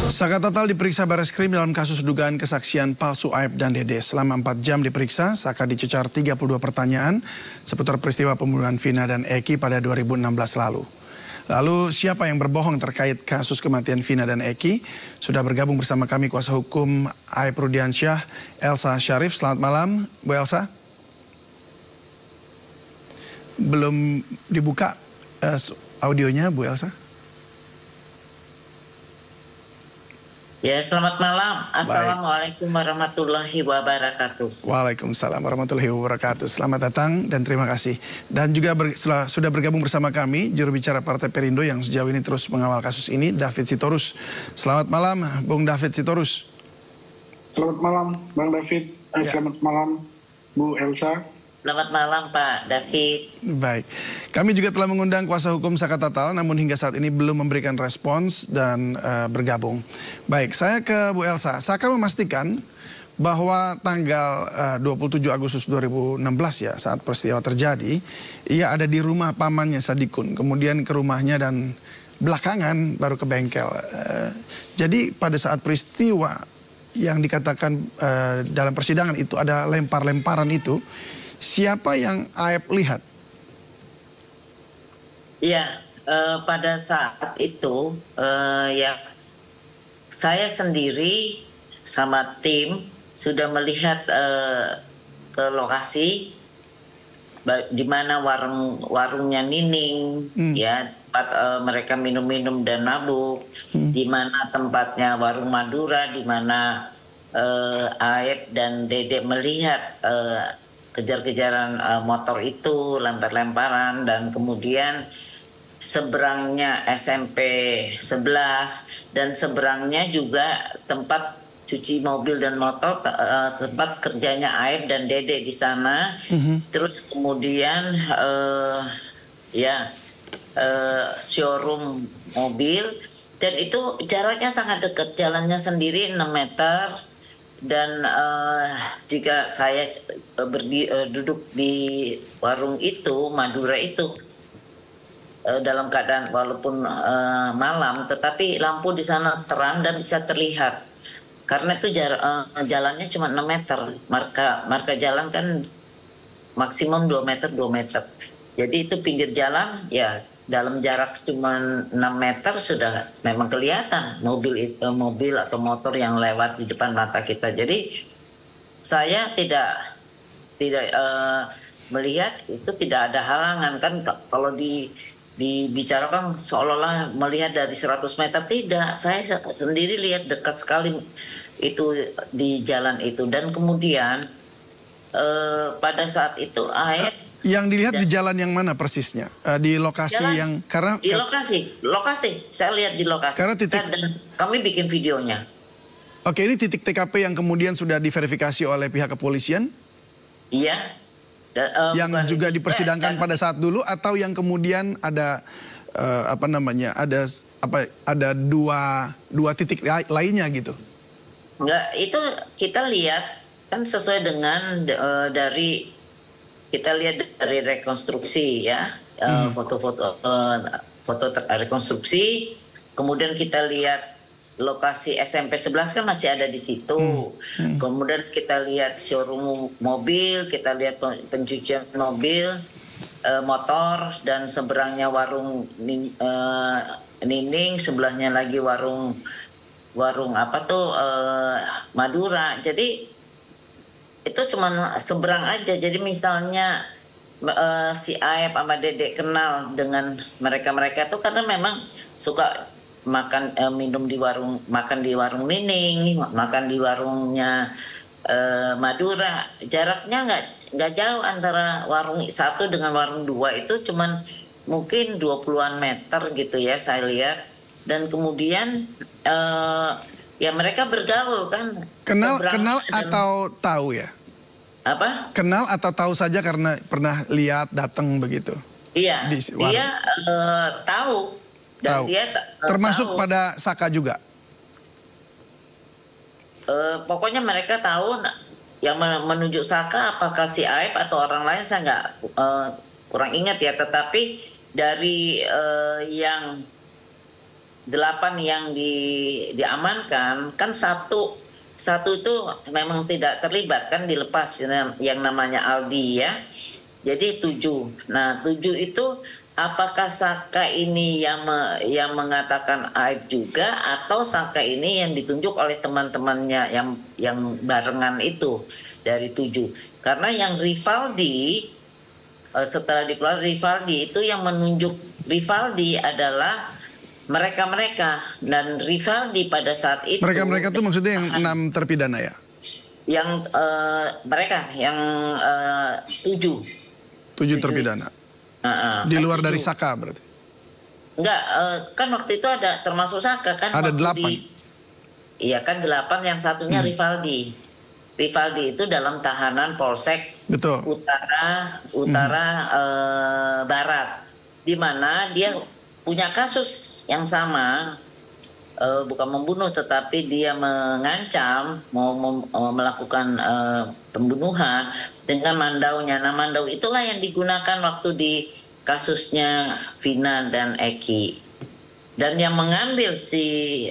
Saka Tatal diperiksa Bareskrim dalam kasus dugaan kesaksian palsu Aep dan Dede. Selama 4 jam diperiksa, Saka dicecar 32 pertanyaan seputar peristiwa pembunuhan Vina dan Eki pada 2016 lalu. Lalu siapa yang berbohong terkait kasus kematian Vina dan Eki? Sudah bergabung bersama kami kuasa hukum Aep Rudiansyah, Elsa Syarif. Selamat malam, Bu Elsa. Belum dibuka audionya, Bu Elsa. Ya, selamat malam. Assalamualaikum warahmatullahi wabarakatuh. Waalaikumsalam warahmatullahi wabarakatuh. Selamat datang dan terima kasih. Dan juga sudah bergabung bersama kami juru bicara Partai Perindo yang sejauh ini terus mengawal kasus ini, David Sitorus. Selamat malam, Bung David Sitorus. Selamat malam, Bang David. Selamat malam, Bu Elsa. Selamat malam, Pak David. Baik, kami juga telah mengundang kuasa hukum Saka Tatal, namun hingga saat ini belum memberikan respons dan bergabung. Baik, saya ke Bu Elsa. Saka memastikan bahwa tanggal 27 Agustus 2016 ya, saat peristiwa terjadi, ia ada di rumah pamannya Sadikun, kemudian ke rumahnya dan belakangan baru ke bengkel. Jadi pada saat peristiwa yang dikatakan dalam persidangan itu ada lempar-lemparan itu, siapa yang Aep lihat? Iya, pada saat itu ya saya sendiri sama tim sudah melihat ke lokasi di mana warungnya Nining, ya tempat mereka minum-minum dan mabuk, di mana tempatnya warung Madura, di mana Aep dan Dede melihat kejar-kejaran motor itu, lempar-lemparan, dan kemudian seberangnya SMP 11 dan seberangnya juga tempat cuci mobil dan motor, tempat kerjanya Aep dan Dede di sana. Terus kemudian showroom mobil, dan itu jaraknya sangat dekat, jalannya sendiri 6 meter. Dan jika saya duduk di warung itu, Madura itu, dalam keadaan walaupun malam, tetapi lampu di sana terang dan bisa terlihat. Karena itu jalannya cuma 6 meter, marka jalan kan maksimum 2 meter, 2 meter. Jadi itu pinggir jalan, ya dalam jarak cuma 6 meter sudah memang kelihatan mobil atau motor yang lewat di depan mata kita. Jadi saya tidak melihat itu, tidak ada halangan kan. Kalau dibicarakan seolah-olah melihat dari 100 meter, tidak. Saya sendiri lihat dekat sekali itu di jalan itu. Dan kemudian pada saat itu Aep yang dilihat di jalan yang mana persisnya? Di lokasi yang karena di lokasi saya lihat di lokasi. Karena titik dan kami bikin videonya. Oke, ini titik TKP yang kemudian sudah diverifikasi oleh pihak kepolisian? Iya. Yang juga dipersidangkan pada saat dulu, atau yang kemudian ada ada dua titik lainnya gitu? Enggak, itu kita lihat kan sesuai dengan kita lihat dari rekonstruksi ya, foto-foto rekonstruksi, kemudian kita lihat lokasi SMP 11 kan masih ada di situ. Kemudian kita lihat showroom mobil, kita lihat pencucian mobil, motor, dan seberangnya warung Nining, sebelahnya lagi warung Madura. Jadi itu cuma seberang aja. Jadi misalnya si Aep sama Dede kenal dengan mereka tuh karena memang suka minum di warung, makan di warung Nining, makan di warungnya Madura. Jaraknya nggak jauh antara warung 1 dengan warung 2, itu cuman mungkin 20-an meter gitu ya saya lihat. Dan kemudian ya mereka bergaul kan. Kenal atau tahu ya? Apa? Kenal atau tahu saja karena pernah lihat datang begitu? Iya, dia tahu. Dan tahu. Dia termasuk tahu. Pada Saka juga? Pokoknya mereka tahu. Yang menunjuk Saka apakah si Aep atau orang lain saya nggak kurang ingat ya. Tetapi dari yang 8 yang diamankan kan satu itu memang tidak terlibat, kan dilepas yang namanya Aldi ya. Jadi 7. Nah 7 itu apakah Saka ini yang mengatakan aib juga, atau Saka ini yang ditunjuk oleh teman-temannya yang barengan itu dari 7? Karena yang Rivaldi, setelah dikeluarkan Rivaldi itu yang menunjuk Rivaldi adalah mereka-mereka, dan Rivaldi pada saat itu Mereka-mereka itu maksudnya yang 6 terpidana ya? Yang mereka yang 7 terpidana. Di luar dari Saka berarti? Enggak, kan waktu itu ada termasuk Saka kan? Ada 8. Iya kan 8, yang satunya Rivaldi. Rivaldi itu dalam tahanan Polsek Betul. Utara Barat, di mana dia punya kasus yang sama, bukan membunuh tetapi dia mengancam mau melakukan pembunuhan dengan mandaunya. Nah mandau itulah yang digunakan waktu di kasusnya Vina dan Eki. Dan yang mengambil si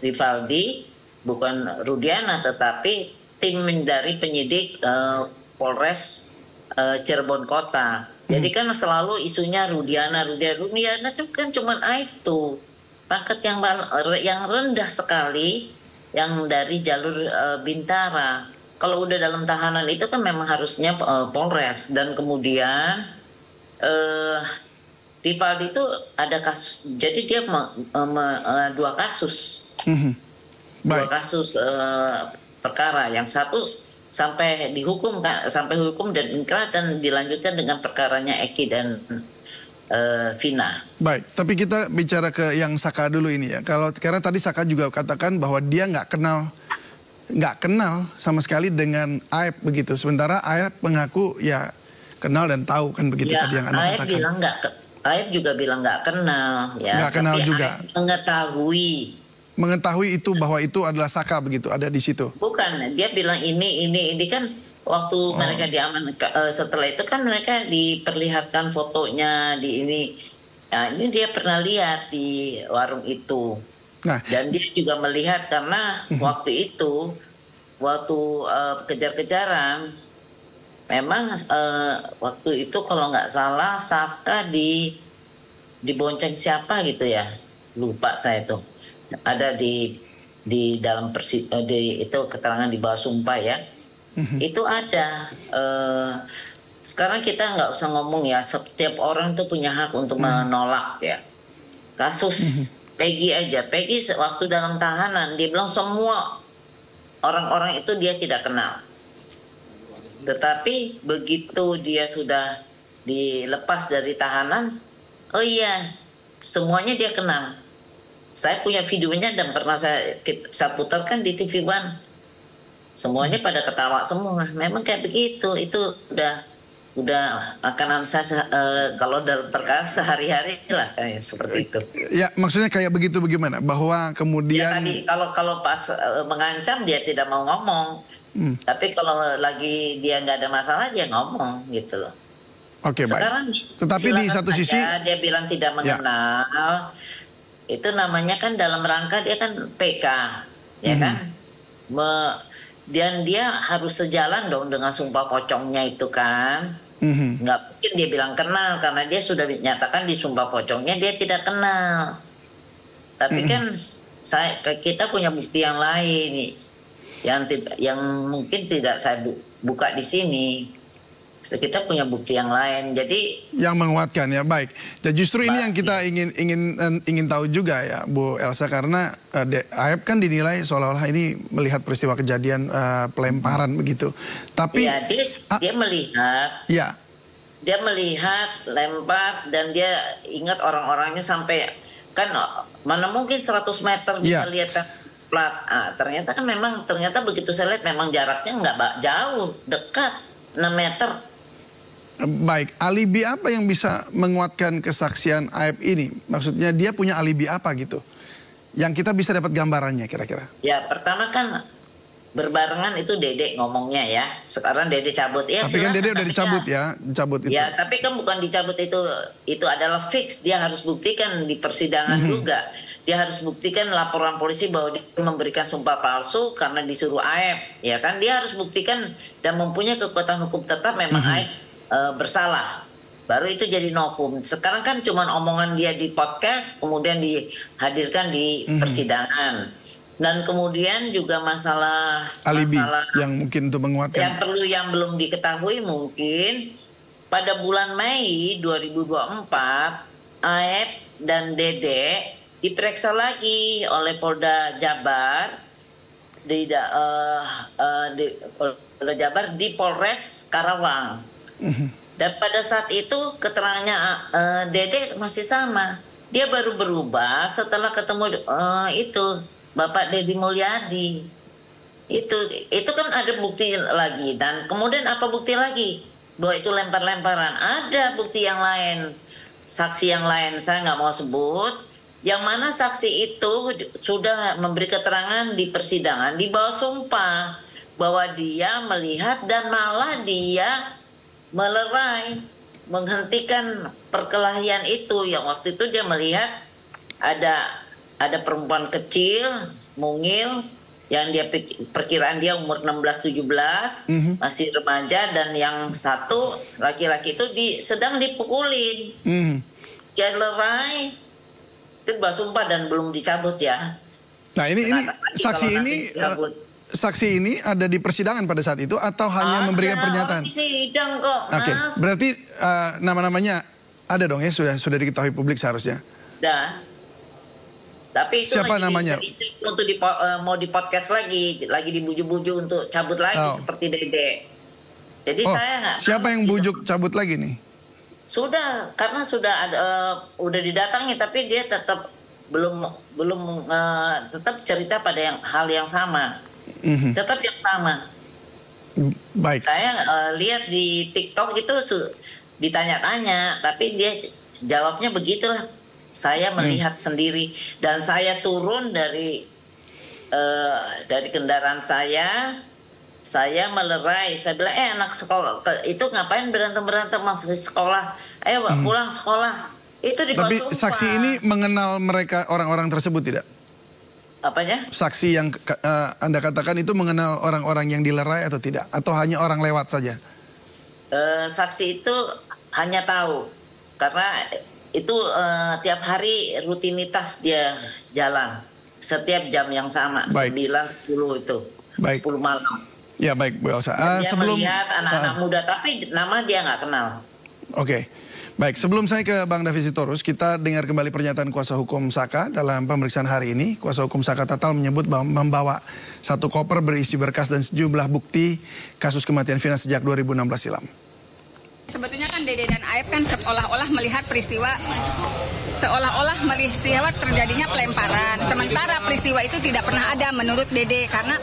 Rivaldi bukan Rudiana tetapi tim dari penyidik Polres Cirebon Kota. Jadi kan selalu isunya Rudiana itu kan cuma itu pangkat yang rendah sekali, yang dari jalur Bintara. Kalau udah dalam tahanan itu kan memang harusnya Polres. Dan kemudian Rivaldi itu ada kasus, jadi dia 2 kasus, dua kasus perkara. Yang satu sampai dihukum, sampai hukum dan ingkrah, dan dilanjutkan dengan perkaranya Eki dan Vina. Baik, tapi kita bicara ke yang Saka dulu ini ya. Karena tadi Saka juga katakan bahwa dia nggak kenal sama sekali dengan Aep begitu. Sementara Aep mengaku ya kenal dan tahu kan begitu Ya, tadi yang Anda Aep katakan. Aep juga bilang nggak kenal, ya. Nggak kenal tapi juga. Aep mengetahui itu bahwa itu adalah Saka begitu, ada di situ. Bukan, dia bilang ini kan waktu mereka diamankan, setelah itu kan mereka diperlihatkan fotonya di ini. Nah, ini dia pernah lihat di warung itu. Nah, dan dia juga melihat karena waktu itu kejar-kejaran, memang waktu itu kalau nggak salah Saka dibonceng siapa gitu ya, lupa saya itu. Ada di dalam itu keterangan di bawah sumpah ya. Itu ada. Sekarang kita nggak usah ngomong ya, setiap orang tuh punya hak untuk menolak ya. Kasus Peggy aja, Peggy waktu dalam tahanan dia bilang semua orang-orang itu dia tidak kenal. Tetapi begitu dia sudah dilepas dari tahanan, oh iya, semuanya dia kenal. Saya punya videonya dan pernah saya putarkan di TV One. Semuanya pada ketawa semua. Memang kayak begitu. Itu udah makanan saya kalau dalam perkara sehari-hari lah kayak seperti itu. Ya, maksudnya kayak begitu bagaimana? Bahwa kemudian ya, tadi kalau pas mengancam dia tidak mau ngomong. Tapi kalau lagi dia nggak ada masalah dia ngomong gitu loh. Oke, baik. Sekarang tetapi di satu sisi dia bilang tidak mengenal. Ya. Itu namanya kan dalam rangka dia kan PK, ya kan? Dan dia harus sejalan dong dengan sumpah pocongnya itu kan. Nggak mungkin dia bilang kenal, karena dia sudah dinyatakan di sumpah pocongnya dia tidak kenal. Tapi kan kita punya bukti yang lain yang mungkin tidak saya buka di sini. Kita punya bukti yang lain, jadi yang menguatkan ya. Baik, dan justru ini yang kita ingin tahu juga ya Bu Elsa, karena Aep kan dinilai seolah-olah ini melihat peristiwa kejadian pelemparan begitu. Tapi ya, dia melihat, ya, dia melihat lempar dan dia ingat orang-orangnya sampai kan mana mungkin 100 meter bisa lihat kan plat. Ternyata kan ternyata begitu saya lihat memang jaraknya nggak jauh, dekat 6 meter. Baik, alibi apa yang bisa menguatkan kesaksian Aep ini? Maksudnya dia punya alibi apa gitu? Yang kita bisa dapat gambarannya kira-kira? Ya, pertama kan berbarengan itu Dede ngomongnya ya. Sekarang Dede cabut. Ya, tapi kan Dede udah dicabut ya, dicabut itu. Ya, tapi kan bukan dicabut itu adalah fix. Dia harus buktikan di persidangan juga. dia harus buktikan laporan polisi bahwa dia memberikan sumpah palsu karena disuruh AEP, ya kan? Dia harus buktikan dan mempunyai kekuatan hukum tetap memang AEP bersalah. Baru itu jadi novum. Sekarang kan cuma omongan dia di podcast, kemudian dihadirkan di persidangan. Dan kemudian juga masalah alibi yang mungkin untuk menguatkan. Yang belum diketahui mungkin pada bulan Mei 2024 AEP dan Dede diperiksa lagi oleh Polda Jabar Polda Jabar di Polres Karawang. Dan pada saat itu keterangannya Dede masih sama. Dia baru berubah setelah ketemu itu Bapak Deddy Mulyadi. Itu kan ada bukti lagi. Dan kemudian apa bukti lagi? Bahwa itu lempar-lemparan. Ada bukti yang lain, saksi yang lain saya nggak mau sebut. Yang mana saksi itu sudah memberi keterangan di persidangan di bawah sumpah bahwa dia melihat dan malah dia melerai, menghentikan perkelahian itu. Yang waktu itu dia melihat ada perempuan kecil, mungil, yang dia perkiraan dia umur 16-17, masih remaja, dan yang satu laki-laki itu sedang dipukulin. Dia lerai, itu bersumpah dan belum dicabut ya. Nah ini saksi ini ada di persidangan pada saat itu atau hanya memberikan pernyataan? Sidang kok, Mas. Oke, berarti nama-namanya ada dong ya, sudah diketahui publik seharusnya. Dah. Tapi itu siapa namanya? Untuk mau di podcast lagi dibujuk-bujuk untuk cabut lagi seperti Dede. Jadi saya nggak. Siapa yang bujuk cabut lagi nih? Sudah, karena sudah udah didatangi, tapi dia tetap belum tetap cerita pada hal yang sama. Tetap yang sama. Baik. Saya lihat di TikTok itu ditanya-tanya, tapi dia jawabnya begitulah. Saya melihat sendiri dan saya turun dari kendaraan saya melerai. Saya bilang, anak sekolah itu ngapain berantem masuk sekolah? Ayo pulang sekolah. Itu di bawah sumpah. Tapi saksi ini mengenal mereka orang-orang tersebut tidak? Apanya? Saksi yang Anda katakan itu mengenal orang-orang yang dilerai atau tidak? Atau hanya orang lewat saja? Saksi itu hanya tahu karena itu tiap hari rutinitas dia jalan setiap jam yang sama. Baik. 9-10 itu. Baik. 10 malam. Ya baik Bu Elsa. Dia melihat anak-anak muda tapi nama dia nggak kenal. Oke. Baik, sebelum saya ke Bang David Sitorus, kita dengar kembali pernyataan kuasa hukum Saka dalam pemeriksaan hari ini. Kuasa hukum Saka Tatal menyebut bahwa membawa satu koper berisi berkas dan sejumlah bukti kasus kematian Vina sejak 2016 silam. Sebetulnya kan Dede dan Aep kan seolah-olah melihat peristiwa terjadinya pelemparan. Sementara peristiwa itu tidak pernah ada menurut Dede karena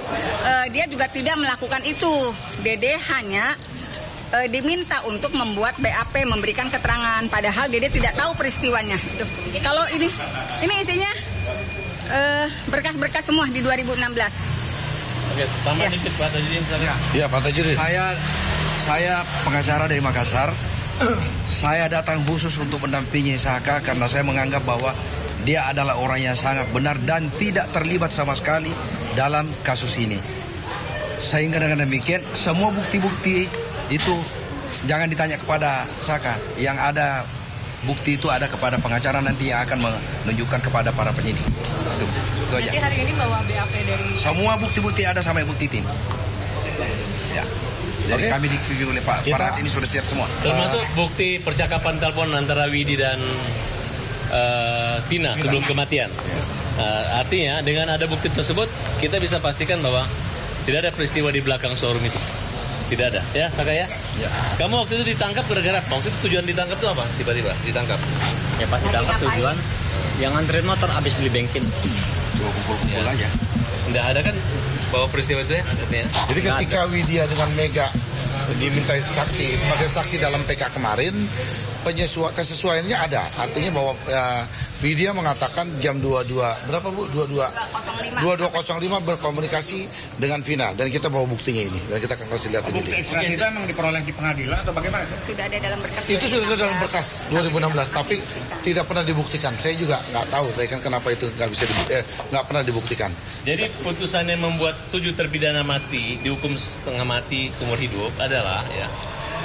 dia juga tidak melakukan itu. Dede hanya diminta untuk membuat BAP, memberikan keterangan. Padahal Dede tidak tahu peristiwanya. Kalau ini isinya berkas-berkas semua di 2016. Oke, tambah dikit Pak Tajudin. Iya Pak Tajudin. Saya pengacara dari Makassar. Saya datang khusus untuk mendampingi Saka karena saya menganggap bahwa dia adalah orang yang sangat benar dan tidak terlibat sama sekali dalam kasus ini. Sehingga dengan demikian semua bukti-bukti itu jangan ditanya kepada Saka. Yang ada bukti itu ada kepada pengacara nanti yang akan menunjukkan kepada para penyidik. Itu aja. Jadi hari ini bawa BAP dari... Semua bukti-bukti ada sama bukti tim. Ya. Jadi kami dipimpin oleh Pak Farhat ini sudah siap semua. Termasuk bukti percakapan telepon antara Widi dan Tina sebelum kematian. Artinya dengan ada bukti tersebut kita bisa pastikan bahwa tidak ada peristiwa di belakang showroom itu. Tidak ada. Ya, Saka ya? Ya. Kamu waktu itu ditangkap gara-gara apa? Waktu itu tujuan ditangkap itu apa? Tiba-tiba ditangkap. Ya pas ditangkap tujuan yang nganterin motor habis beli bensin. Cuma kumpul-kumpul aja. Tidak ada kan bahwa peristiwa itu ya? Jadi ketika Widya dengan Mega diminta saksi sebagai saksi dalam PK kemarin, kesesuaiannya ada. Artinya bahwa Widya mengatakan jam 22 berapa Bu? 22.05 berkomunikasi dengan Vina dan kita bawa buktinya ini dan kita akan kasih lihat bukti ekstraksi itu memang diperoleh di pengadilan atau bagaimana? Sudah ada dalam berkas. Itu sudah ada dalam berkas 2016 tapi tidak pernah dibuktikan. Saya juga nggak tahu kan kenapa itu nggak pernah dibuktikan. Jadi putusan yang membuat 7 terpidana mati dihukum setengah mati seumur hidup adalah ya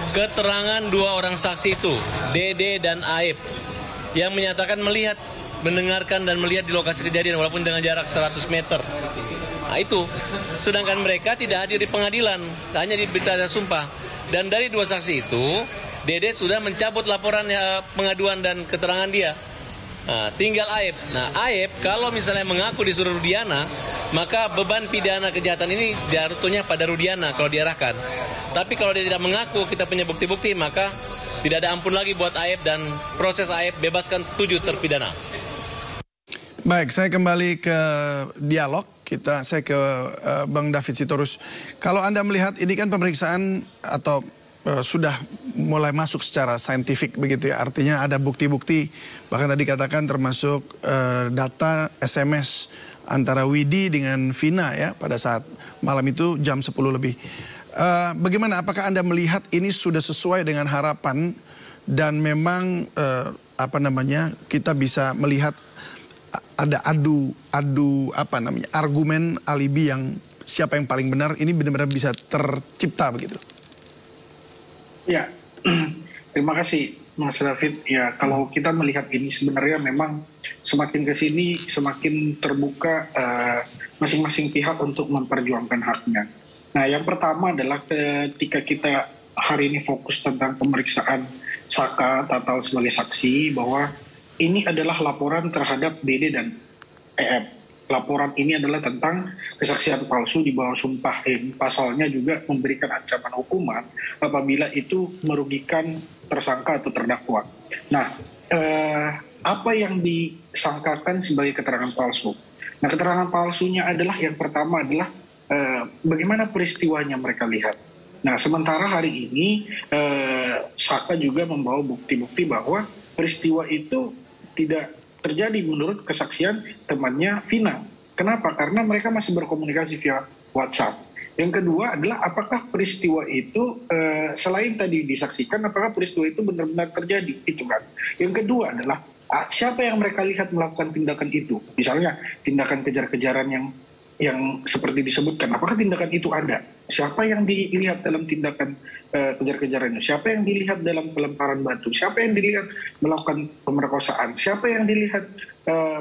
keterangan 2 orang saksi itu, Dede dan Aib, yang menyatakan melihat, mendengarkan dan melihat di lokasi kejadian walaupun dengan jarak 100 meter. Nah itu, sedangkan mereka tidak hadir di pengadilan, hanya di berita sumpah. Dan dari 2 saksi itu, Dede sudah mencabut laporan pengaduan dan keterangan dia. Nah, tinggal Aib. Nah, Aib kalau misalnya mengaku disuruh Rudiana, maka beban pidana kejahatan ini jatuhnya pada Rudiana kalau diarahkan. Tapi kalau dia tidak mengaku, kita punya bukti-bukti, maka tidak ada ampun lagi buat Aib dan proses Aib bebaskan 7 terpidana. Baik, saya kembali ke dialog. Saya ke Bang David Sitorus. Kalau Anda melihat ini kan pemeriksaan atau sudah mulai masuk secara saintifik begitu ya. Artinya ada bukti-bukti, bahkan tadi katakan termasuk data SMS antara Widi dengan Vina ya pada saat malam itu jam 10 lebih. Bagaimana, apakah Anda melihat ini sudah sesuai dengan harapan dan memang kita bisa melihat ada argumen alibi yang siapa yang paling benar ini benar-benar bisa tercipta begitu? Ya, terima kasih Mas David. Ya, kalau kita melihat ini sebenarnya memang semakin ke sini semakin terbuka masing-masing pihak untuk memperjuangkan haknya. Nah, yang pertama adalah ketika kita hari ini fokus tentang pemeriksaan Saka Tatal sebagai saksi, bahwa ini adalah laporan terhadap Dede dan EF. Laporan ini adalah tentang kesaksian palsu di bawah sumpah. Pasalnya juga memberikan ancaman hukuman apabila itu merugikan tersangka atau terdakwa. Nah, apa yang disangkakan sebagai keterangan palsu? Nah, keterangan palsunya adalah yang pertama adalah bagaimana peristiwanya mereka lihat. Nah, sementara hari ini Saka juga membawa bukti-bukti bahwa peristiwa itu tidak terjadi menurut kesaksian temannya Vina. Kenapa? Karena mereka masih berkomunikasi via WhatsApp. Yang kedua adalah apakah peristiwa itu selain tadi disaksikan, apakah peristiwa itu benar-benar terjadi? Itu kan. Yang kedua adalah siapa yang mereka lihat melakukan tindakan itu? Misalnya tindakan kejar-kejaran yang seperti disebutkan, apakah tindakan itu ada? Siapa yang dilihat dalam tindakan kejar-kejarannya? Siapa yang dilihat dalam pelemparan batu? Siapa yang dilihat melakukan pemerkosaan? Siapa yang dilihat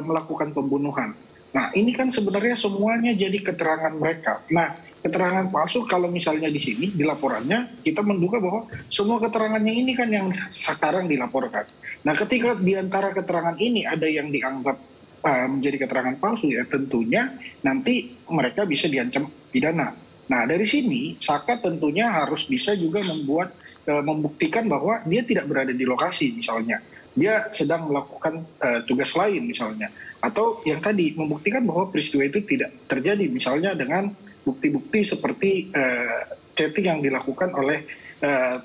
melakukan pembunuhan? Nah, ini kan sebenarnya semuanya jadi keterangan mereka. Nah, keterangan palsu kalau misalnya di sini, di laporannya, kita menduga bahwa semua keterangannya ini kan yang sekarang dilaporkan. Nah, ketika di antara keterangan ini ada yang dianggap menjadi keterangan palsu, ya tentunya nanti mereka bisa diancam pidana. Nah, dari sini Saka tentunya harus bisa juga membuktikan bahwa dia tidak berada di lokasi misalnya. Dia sedang melakukan tugas lain misalnya. Atau yang tadi membuktikan bahwa peristiwa itu tidak terjadi misalnya dengan bukti-bukti seperti chatting yang dilakukan oleh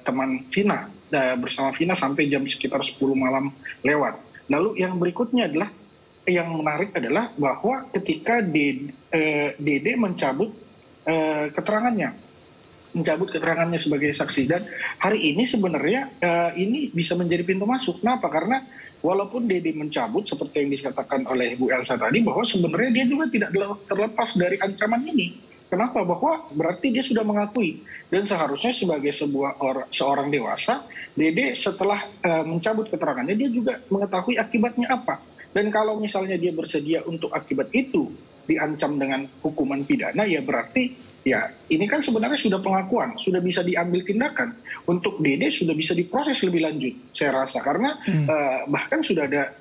teman Vina bersama Vina sampai jam sekitar 10 malam lewat. Lalu yang berikutnya adalah yang menarik adalah bahwa ketika Dede mencabut keterangannya sebagai saksi, dan hari ini sebenarnya ini bisa menjadi pintu masuk. Kenapa? Karena walaupun Dede mencabut seperti yang dikatakan oleh Bu Elsa tadi, bahwa sebenarnya dia juga tidak terlepas dari ancaman ini. Kenapa? Bahwa berarti dia sudah mengakui, dan seharusnya sebagai seorang dewasa, Dede setelah mencabut keterangannya dia juga mengetahui akibatnya apa. Dan kalau misalnya dia bersedia untuk akibat itu diancam dengan hukuman pidana, ya berarti ya ini kan sebenarnya sudah pengakuan, sudah bisa diambil tindakan. Untuk Dede sudah bisa diproses lebih lanjut, saya rasa, karena bahkan sudah ada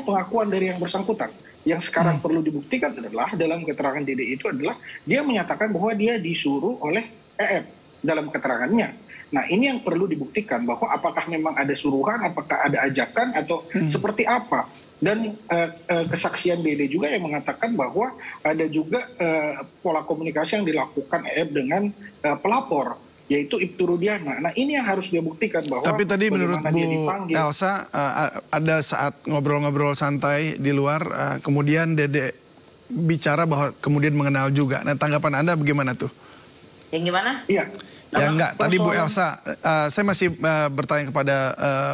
pengakuan dari yang bersangkutan. Yang sekarang perlu dibuktikan adalah dalam keterangan Dede itu adalah dia menyatakan bahwa dia disuruh oleh EF dalam keterangannya. Nah, ini yang perlu dibuktikan bahwa apakah memang ada suruhan, apakah ada ajakan, atau seperti apa. Dan kesaksian Dede juga yang mengatakan bahwa ada juga pola komunikasi yang dilakukan EF dengan pelapor. yaitu Ibtu Rudiana. Nah ini yang harus dia buktikan bahwa. Tapi tadi menurut Bu Elsa ada saat ngobrol-ngobrol santai di luar, kemudian Dede bicara bahwa kemudian mengenal juga. Nah tanggapan Anda bagaimana tuh? Yang gimana? Iya. Ya enggak, tadi Bu Elsa, saya masih bertanya kepada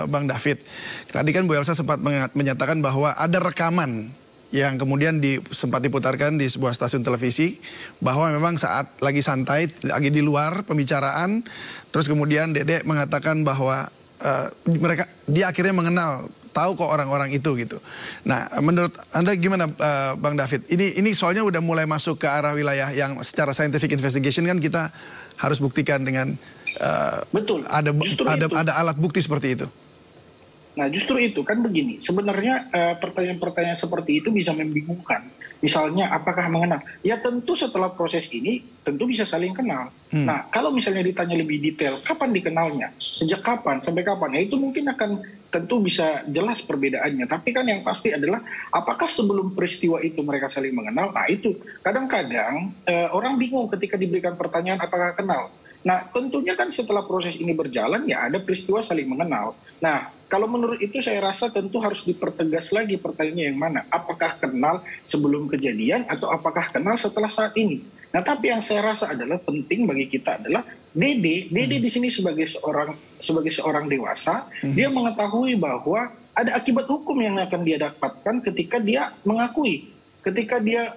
Bang David. Tadi kan Bu Elsa sempat menyatakan bahwa ada rekaman yang kemudian sempat diputarkan di sebuah stasiun televisi, bahwa memang saat lagi santai, lagi di luar pembicaraan, terus kemudian Dede mengatakan bahwa dia akhirnya mengenal, tahu kok orang-orang itu gitu. Nah, menurut Anda gimana Bang David? Ini soalnya udah mulai masuk ke arah wilayah yang secara scientific investigation kan kita harus buktikan dengan betul. Ada alat bukti seperti itu. Nah justru itu kan begini, sebenarnya pertanyaan-pertanyaan seperti itu bisa membingungkan. Misalnya apakah mengenal? Ya tentu setelah proses ini tentu bisa saling kenal. Nah kalau misalnya ditanya lebih detail, kapan dikenalnya? Sejak kapan? Sampai kapan? Ya itu mungkin akan tentu bisa jelas perbedaannya. Tapi kan yang pasti adalah apakah sebelum peristiwa itu mereka saling mengenal? Nah itu kadang-kadang orang bingung ketika diberikan pertanyaan apakah kenal. Nah tentunya kan setelah proses ini berjalan ya ada peristiwa saling mengenal. Nah kalau menurut itu saya rasa tentu harus dipertegas lagi pertanyaannya yang mana. Apakah kenal sebelum kejadian atau apakah kenal setelah saat ini. Nah tapi yang saya rasa adalah penting bagi kita adalah Dede di sini sebagai seorang dewasa, dia mengetahui bahwa ada akibat hukum yang akan dia dapatkan ketika dia mengakui. Ketika dia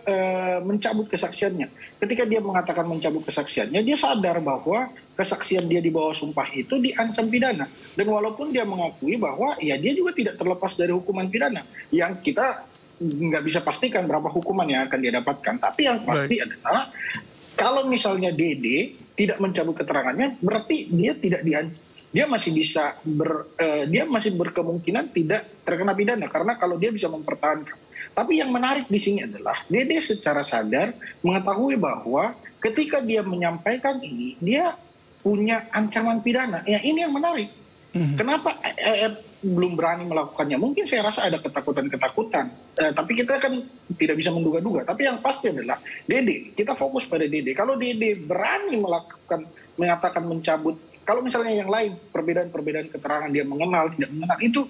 mencabut kesaksiannya, ketika dia mengatakan mencabut kesaksiannya, dia sadar bahwa kesaksian dia di bawah sumpah itu diancam pidana. Dan walaupun dia mengakui bahwa ya dia juga tidak terlepas dari hukuman pidana, yang kita nggak bisa pastikan berapa hukuman yang akan dia dapatkan. Tapi yang pasti adalah kalau misalnya Dede tidak mencabut keterangannya, berarti dia tidak diancam. Dia masih bisa dia masih berkemungkinan tidak terkena pidana karena kalau dia bisa mempertahankan. Tapi yang menarik di sini adalah Dede secara sadar mengetahui bahwa ketika dia menyampaikan ini dia punya ancaman pidana. Ya ini yang menarik. Kenapa belum berani melakukannya? Mungkin saya rasa ada ketakutan-ketakutan. Tapi kita kan tidak bisa menduga-duga. Tapi yang pasti adalah Dede, kita fokus pada Dede. Kalau Dede berani mengatakan mencabut, kalau misalnya yang lain, perbedaan-perbedaan keterangan dia mengenal, tidak mengenal, itu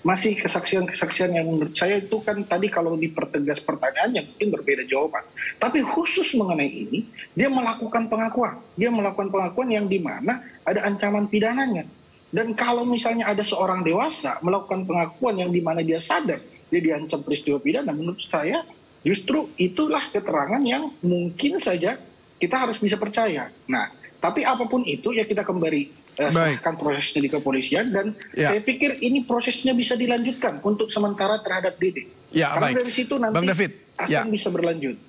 masih kesaksian-kesaksian yang menurut saya itu kan tadi kalau dipertegas pertanyaannya mungkin berbeda jawaban. Tapi khusus mengenai ini, dia melakukan pengakuan. Dia melakukan pengakuan yang dimana ada ancaman pidananya. Dan kalau misalnya ada seorang dewasa melakukan pengakuan yang dimana dia sadar dia diancam peristiwa pidana, menurut saya justru itulah keterangan yang mungkin saja kita harus bisa percaya. Nah, tapi apapun itu ya kita kembali serahkan prosesnya di kepolisian dan saya pikir ini prosesnya bisa dilanjutkan untuk sementara terhadap Dede. Ya, karena dari situ nanti Bang David, akan bisa berlanjut.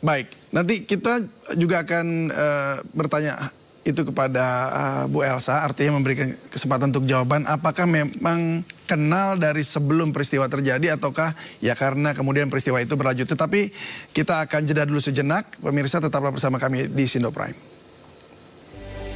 Baik, nanti kita juga akan bertanya itu kepada Bu Elsa, artinya memberikan kesempatan untuk jawaban apakah memang kenal dari sebelum peristiwa terjadi ataukah ya karena kemudian peristiwa itu berlanjut. Tetapi kita akan jeda dulu sejenak, pemirsa tetaplah bersama kami di Sindo Prime.